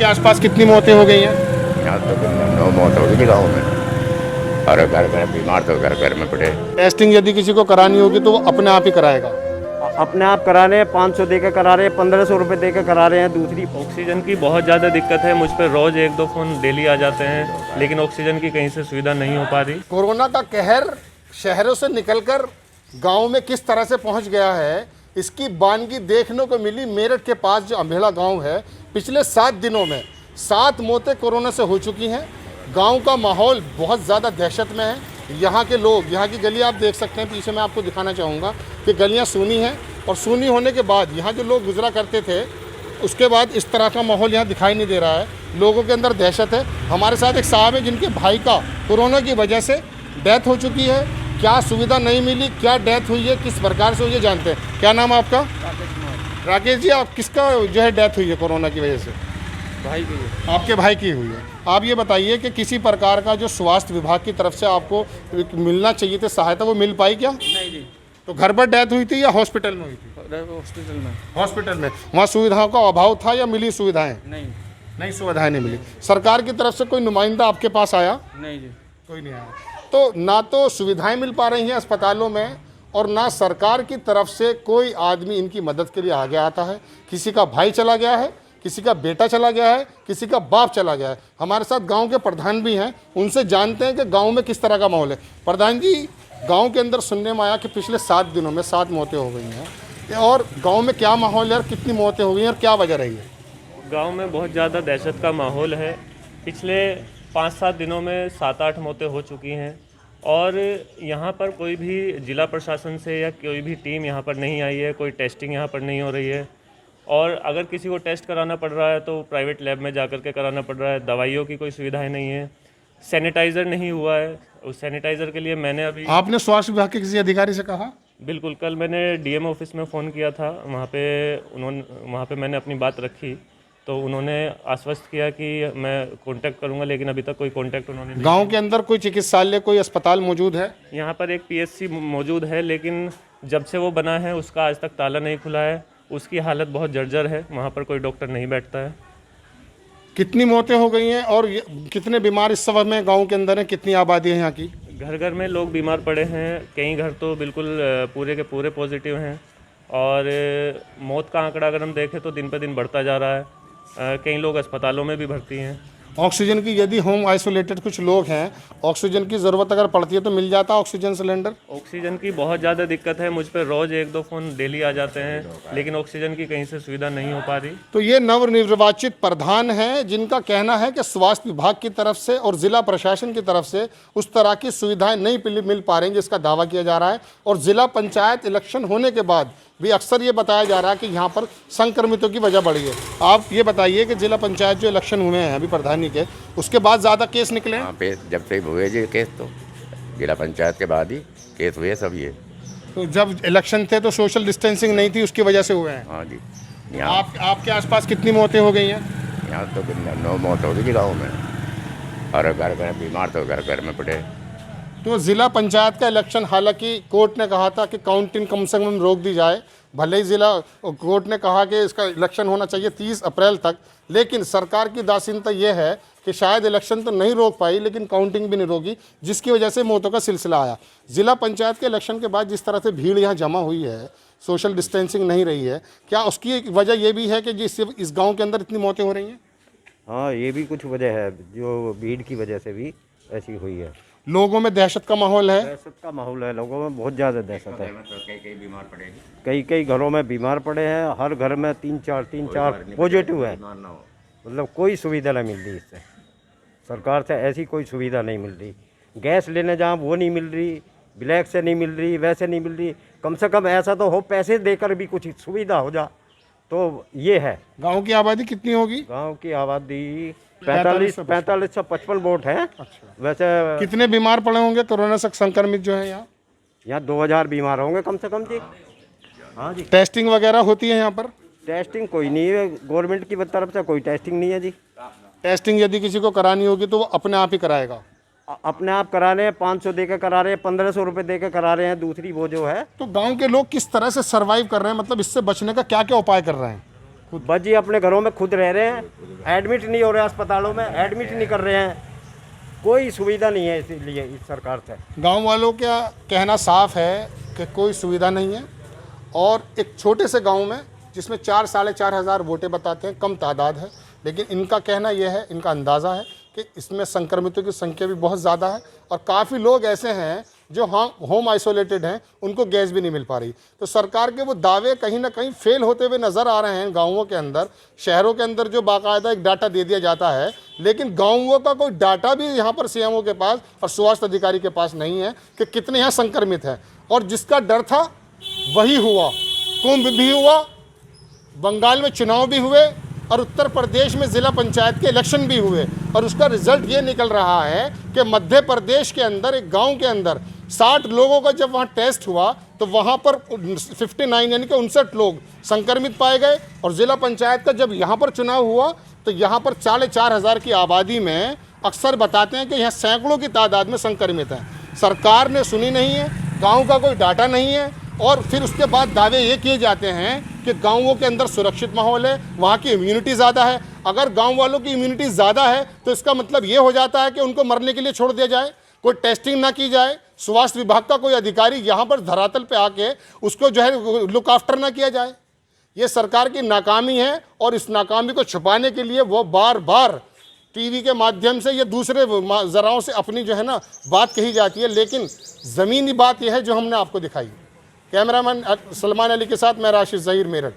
के आसपास कितनी मौतें हो गई हैं? यहाँ तो 9 मौत हो गई गाँव में। और घर घर बीमार तो घर घर में पड़े। टेस्टिंग यदि किसी को करानी होगी तो वो अपने आप ही कराएगा। अपने आप करा रहे हैं, 500 दे के करा रहे हैं, 1500 रुपये दे के करा रहे हैं। दूसरी ऑक्सीजन की बहुत ज़्यादा दिक्कत है। मुझ पर रोज़ 1-2 फ़ोन डेली आ जाते हैं, लेकिन ऑक्सीजन की कहीं से सुविधा नहीं हो पा रही। कोरोना का कहर शहरों से निकलकर गांव में किस तरह से पहुंच गया है, इसकी बानगी देखने को मिली मेरठ के पास जो अम्भेड़ा गांव है। पिछले 7 दिनों में 7 मौतें कोरोना से हो चुकी हैं। गांव का माहौल बहुत ज़्यादा दहशत में है। यहाँ के लोग, यहाँ की गली आप देख सकते हैं, पीछे मैं आपको दिखाना चाहूँगा कि गलियाँ सूनी हैं, और सूनी होने के बाद यहाँ जो लोग गुजरा करते थे, उसके बाद इस तरह का माहौल यहाँ दिखाई नहीं दे रहा है। लोगों के अंदर दहशत है। हमारे साथ एक साहब है जिनके भाई का कोरोना की वजह से डेथ हो चुकी है। क्या सुविधा नहीं मिली, क्या डेथ हुई है, किस प्रकार से हुई है, जानते हैं। क्या नाम है आपका? राकेश जी, आप किसका जो है डेथ हुई है कोरोना की वजह से? भाई की। आपके भाई की हुई है। आप ये बताइए कि किसी प्रकार का जो स्वास्थ्य विभाग की तरफ से आपको मिलना चाहिए थी सहायता, वो मिल पाई क्या? नहीं जी, तो घर पर डेथ हुई थी या हॉस्पिटल में हुई थी? हॉस्पिटल में। हॉस्पिटल में। वहाँ सुविधाओं का अभाव था या मिली सुविधाएं? नहीं सुविधाएं नहीं मिली। सरकार की तरफ से कोई नुमाइंदा आपके पास आया? नहीं जी। कोई नहीं आया। तो ना तो सुविधाएं मिल पा रही हैं अस्पतालों में, और ना सरकार की तरफ से कोई आदमी इनकी मदद के लिए आगे आता है। किसी का भाई चला गया है, किसी का बेटा चला गया है, किसी का बाप चला गया है। हमारे साथ गांव के प्रधान भी हैं, उनसे जानते हैं कि गांव में किस तरह का माहौल है। प्रधान जी, गांव के अंदर सुनने में आया कि पिछले 7 दिनों में 7 मौतें हो गई हैं, और गांव में क्या माहौल है और कितनी मौतें हो गई हैं और क्या वजह रही है? गांव में बहुत ज़्यादा दहशत का माहौल है। पिछले 5-7 दिनों में 7-8 मौतें हो चुकी हैं, और यहाँ पर कोई भी जिला प्रशासन से या कोई भी टीम यहाँ पर नहीं आई है। कोई टेस्टिंग यहाँ पर नहीं हो रही है, और अगर किसी को टेस्ट कराना पड़ रहा है तो प्राइवेट लैब में जा कर के कराना पड़ रहा है। दवाइयों की कोई सुविधाएं नहीं है। सैनिटाइज़र नहीं हुआ है। उस सैनिटाइज़र के लिए मैंने अभी आपने स्वास्थ्य विभाग के किसी अधिकारी से कहा? बिल्कुल, कल मैंने डीएम ऑफिस में फ़ोन किया था। वहाँ पे मैंने अपनी बात रखी, तो उन्होंने आश्वस्त किया कि मैं कांटेक्ट करूंगा, लेकिन अभी तक कोई कांटेक्ट उन्होंने नहीं। गांव के अंदर कोई चिकित्सालय, कोई अस्पताल मौजूद है? यहाँ पर एक पीएचसी मौजूद है, लेकिन जब से वो बना है उसका आज तक ताला नहीं खुला है। उसकी हालत बहुत जर्जर है। वहाँ पर कोई डॉक्टर नहीं बैठता है। कितनी मौतें हो गई हैं और कितने बीमार इस समय में गांव के अंदर हैं? कितनी आबादी है यहाँ की? घर घर में लोग बीमार पड़े हैं। कई घर तो बिल्कुल पूरे के पूरे पॉजिटिव हैं, और मौत का आंकड़ा अगर हम देखें तो दिन पर दिन बढ़ता जा रहा है। कई लोग अस्पतालों में भी भर्ती हैं। ऑक्सीजन की, यदि होम आइसोलेटेड कुछ लोग हैं, ऑक्सीजन की ज़रूरत अगर पड़ती है तो मिल जाता है ऑक्सीजन सिलेंडर? ऑक्सीजन की बहुत ज़्यादा दिक्कत है। मुझ पर रोज़ 1-2 फ़ोन डेली आ जाते हैं, लेकिन ऑक्सीजन की कहीं से सुविधा नहीं हो पा रही। तो ये नवनिर्वाचित प्रधान हैं जिनका कहना है कि स्वास्थ्य विभाग की तरफ से और जिला प्रशासन की तरफ से उस तरह की सुविधाएं नहीं मिल पा रही, जिसका दावा किया जा रहा है। और जिला पंचायत इलेक्शन होने के बाद भी अक्सर ये बताया जा रहा है कि यहाँ पर संक्रमितों की वजह बढ़ी है। आप ये बताइए कि जिला पंचायत जो इलेक्शन हुए हैं अभी प्रधानी के, उसके बाद ज़्यादा केस निकले हैं? हाँ, पे जब से हुए जी केस, तो जिला पंचायत के बाद ही केस हुए सब ये। तो जब इलेक्शन थे तो सोशल डिस्टेंसिंग नहीं थी, उसकी वजह से हुए हैं। हाँ जी। यहाँ आपके आसपास कितनी मौतें हो गई हैं? यहाँ तो 9 मौत हो गई गाँव में। और घर घर बीमार तो घर घर में पड़े। तो ज़िला पंचायत का इलेक्शन, हालांकि कोर्ट ने कहा था कि काउंटिंग कम से कम रोक दी जाए, भले ही कोर्ट ने कहा कि इसका इलेक्शन होना चाहिए 30 अप्रैल तक, लेकिन सरकार की दासीनता ये है कि शायद इलेक्शन तो नहीं रोक पाई, लेकिन काउंटिंग भी नहीं रोकी, जिसकी वजह से मौतों का सिलसिला आया। ज़िला पंचायत के इलेक्शन के बाद जिस तरह से भीड़ यहाँ जमा हुई है, सोशल डिस्टेंसिंग नहीं रही है, क्या उसकी एक वजह ये भी है कि जिससे इस गाँव के अंदर इतनी मौतें हो रही हैं? हाँ, ये भी कुछ वजह है, जो भीड़ की वजह से भी ऐसी हुई है। लोगों में दहशत का माहौल है। दहशत का माहौल है, लोगों में बहुत ज़्यादा दहशत है। कई बीमार पड़े। कई घरों में बीमार पड़े हैं। हर घर में 3-4 पॉजिटिव है। मतलब कोई सुविधा नहीं मिल रही इससे, सरकार से ऐसी कोई सुविधा नहीं मिल रही। गैस लेने जाओ वो नहीं मिल रही, ब्लैक से नहीं मिल रही, वैसे नहीं मिल रही। कम से कम ऐसा तो हो, पैसे देकर भी कुछ सुविधा हो जा, तो ये है। गाँव की आबादी कितनी होगी? गांव की आबादी 45-55 वोट है। अच्छा। वैसे कितने बीमार पड़े होंगे कोरोना से संक्रमित जो है यहाँ? यहाँ 2000 बीमार होंगे कम से कम जी। हाँ जी। टेस्टिंग वगैरह होती है यहाँ पर? टेस्टिंग कोई नहीं है, गवर्नमेंट की तरफ से कोई टेस्टिंग नहीं है जी। टेस्टिंग यदि किसी को करानी होगी तो वो अपने आप ही कराएगा। अपने आप करा रहे हैं, 500 दे के करा रहे हैं, 1500 रुपये दे के करा रहे हैं। दूसरी वो जो है, तो गांव के लोग किस तरह से सरवाइव कर रहे हैं, मतलब इससे बचने का क्या क्या उपाय कर रहे हैं? बस जी अपने घरों में खुद रह रहे हैं, एडमिट नहीं हो रहे अस्पतालों में, एडमिट नहीं कर रहे हैं, कोई सुविधा नहीं है इसीलिए इस सरकार से। गांव वालों का कहना साफ है कि कोई सुविधा नहीं है, और एक छोटे से गांव में जिसमें 4-4.5 हज़ार वोटें बताते हैं, कम तादाद है, लेकिन इनका कहना यह है, इनका अंदाज़ा है कि इसमें संक्रमितों की संख्या भी बहुत ज़्यादा है, और काफ़ी लोग ऐसे हैं जो होम आइसोलेटेड हैं, उनको गैस भी नहीं मिल पा रही। तो सरकार के वो दावे कहीं ना कहीं फेल होते हुए नज़र आ रहे हैं गाँवों के अंदर। शहरों के अंदर जो बाकायदा एक डाटा दे दिया जाता है, लेकिन गाँवों का कोई डाटा भी यहाँ पर सीएमओ के पास और स्वास्थ्य अधिकारी के पास नहीं है कि कितने यहाँ संक्रमित हैं। और जिसका डर था वही हुआ, कुंभ भी हुआ, बंगाल में चुनाव भी हुए, और उत्तर प्रदेश में ज़िला पंचायत के इलेक्शन भी हुए, और उसका रिजल्ट ये निकल रहा है कि मध्य प्रदेश के अंदर एक गांव के अंदर 60 लोगों का जब वहाँ टेस्ट हुआ तो वहाँ पर 59 यानी कि 59 लोग संक्रमित पाए गए। और ज़िला पंचायत का जब यहाँ पर चुनाव हुआ तो यहाँ पर 4,500 की आबादी में अक्सर बताते हैं कि यहाँ सैकड़ों की तादाद में संक्रमित हैं। सरकार ने सुनी नहीं है, गाँव का कोई डाटा नहीं है, और फिर उसके बाद दावे ये किए जाते हैं कि गाँवों के अंदर सुरक्षित माहौल है, वहाँ की इम्यूनिटी ज़्यादा है। अगर गांव वालों की इम्यूनिटी ज़्यादा है तो इसका मतलब ये हो जाता है कि उनको मरने के लिए छोड़ दिया जाए, कोई टेस्टिंग ना की जाए, स्वास्थ्य विभाग का कोई अधिकारी यहाँ पर धरातल पे आके उसको जो है लुक आफ्टर ना किया जाए। ये सरकार की नाकामी है, और इस नाकामी को छुपाने के लिए वो बार बार टीवी के माध्यम से या दूसरे ज़राओं से अपनी जो है ना बात कही जाती है, लेकिन ज़मीनी बात यह है जो हमने आपको दिखाई। कैमरामैन सलमान अली के साथ मैं राशिद ज़हीर, मेरठ।